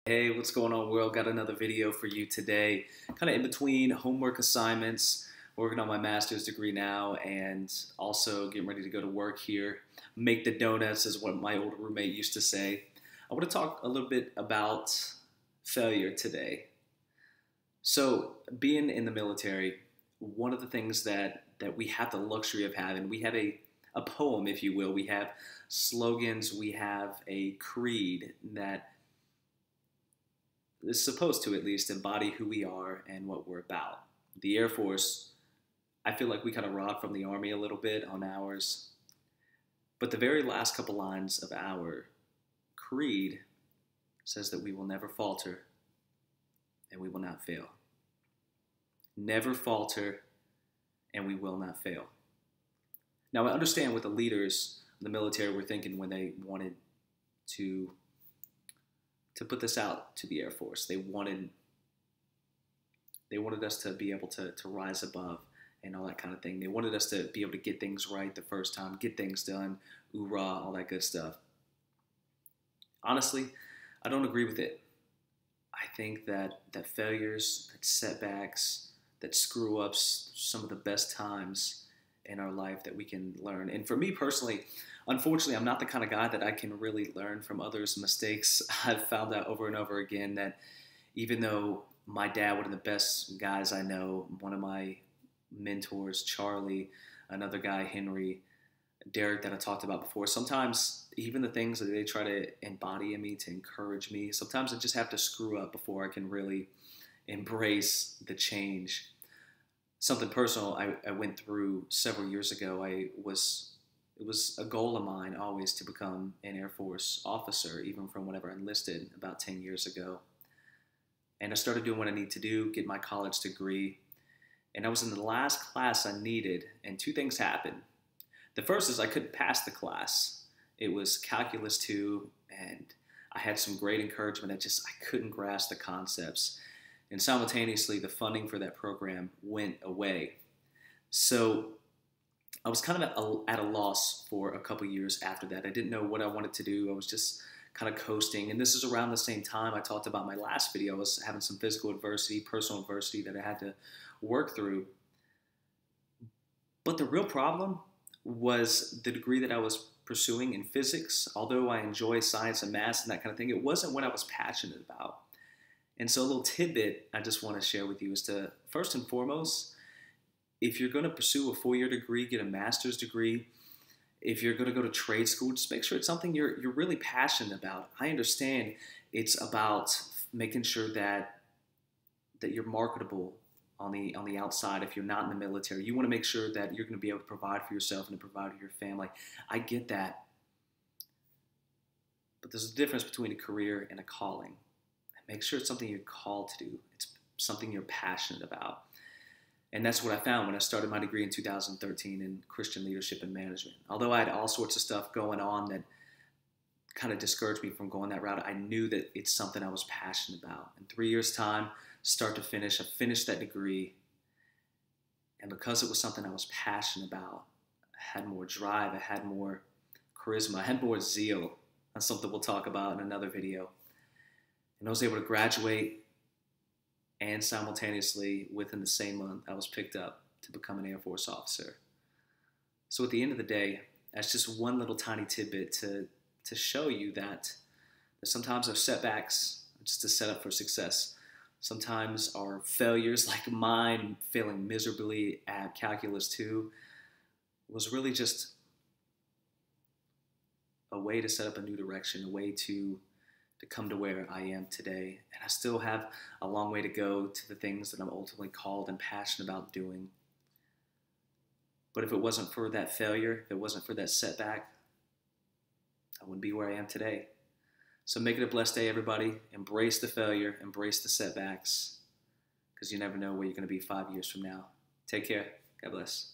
Hey, what's going on, world? Got another video for you today. Kind of in between homework assignments, working on my master's degree now, and also getting ready to go to work here. Make the donuts is what my old roommate used to say. I want to talk a little bit about failure today. So, being in the military, one of the things that we have the luxury of having, we have a poem, if you will. We have slogans, we have a creed that is supposed to at least embody who we are and what we're about. The Air Force, I feel like we kind of robbed from the Army a little bit on ours. But the very last couple lines of our creed says that we will never falter and we will not fail. Never falter and we will not fail. Now, I understand what the leaders of the military were thinking when they wanted to put this out to the Air Force. They wanted us to be able to rise above and all that kind of thing. They wanted us to be able to get things right the first time, get things done, hoorah, all that good stuff. Honestly, I don't agree with it. I think that failures, that setbacks, that screw ups, some of the best times in our life that we can learn. And for me personally, unfortunately, I'm not the kind of guy that I can really learn from others' mistakes. I've found out over and over again that even though my dad, one of the best guys I know, one of my mentors, Charlie, another guy, Henry, Derek, that I talked about before, sometimes even the things that they try to embody in me to encourage me, sometimes I just have to screw up before I can really embrace the change. Something personal I went through several years ago. It was a goal of mine always to become an Air Force officer, even from whenever I enlisted about 10 years ago. And I started doing what I need to do, get my college degree. And I was in the last class I needed, and two things happened. The first is I couldn't pass the class. It was Calculus 2, and I had some great encouragement. I couldn't grasp the concepts. And simultaneously, the funding for that program went away. So I was kind of at a loss for a couple years after that. I didn't know what I wanted to do. I was just kind of coasting. And this is around the same time I talked about my last video. I was having some physical adversity, personal adversity that I had to work through. But the real problem was the degree that I was pursuing in physics. Although I enjoy science and math and that kind of thing, it wasn't what I was passionate about. And so a little tidbit I just want to share with you is to, first and foremost, if you're going to pursue a 4-year degree, get a master's degree, if you're going to go to trade school, just make sure it's something you're really passionate about. I understand it's about making sure that you're marketable on the outside. If you're not in the military, you want to make sure that you're going to be able to provide for yourself and to provide for your family. I get that. But there's a difference between a career and a calling. Make sure it's something you're called to do. It's something you're passionate about. And that's what I found when I started my degree in 2013 in Christian leadership and management. Although I had all sorts of stuff going on that kind of discouraged me from going that route, I knew that it's something I was passionate about. In 3 years' time, start to finish, I finished that degree. And because it was something I was passionate about, I had more drive, I had more charisma, I had more zeal. That's something we'll talk about in another video. And I was able to graduate, and simultaneously, within the same month, I was picked up to become an Air Force officer. So at the end of the day, that's just one little tiny tidbit to show you that sometimes our setbacks are just a setup for success. Sometimes our failures, like mine, failing miserably at Calculus 2, was really just a way to set up a new direction, a way to come to where I am today. And I still have a long way to go to the things that I'm ultimately called and passionate about doing. But if it wasn't for that failure, if it wasn't for that setback, I wouldn't be where I am today. So make it a blessed day, everybody. Embrace the failure, embrace the setbacks, because you never know where you're going to be 5 years from now. Take care. God bless.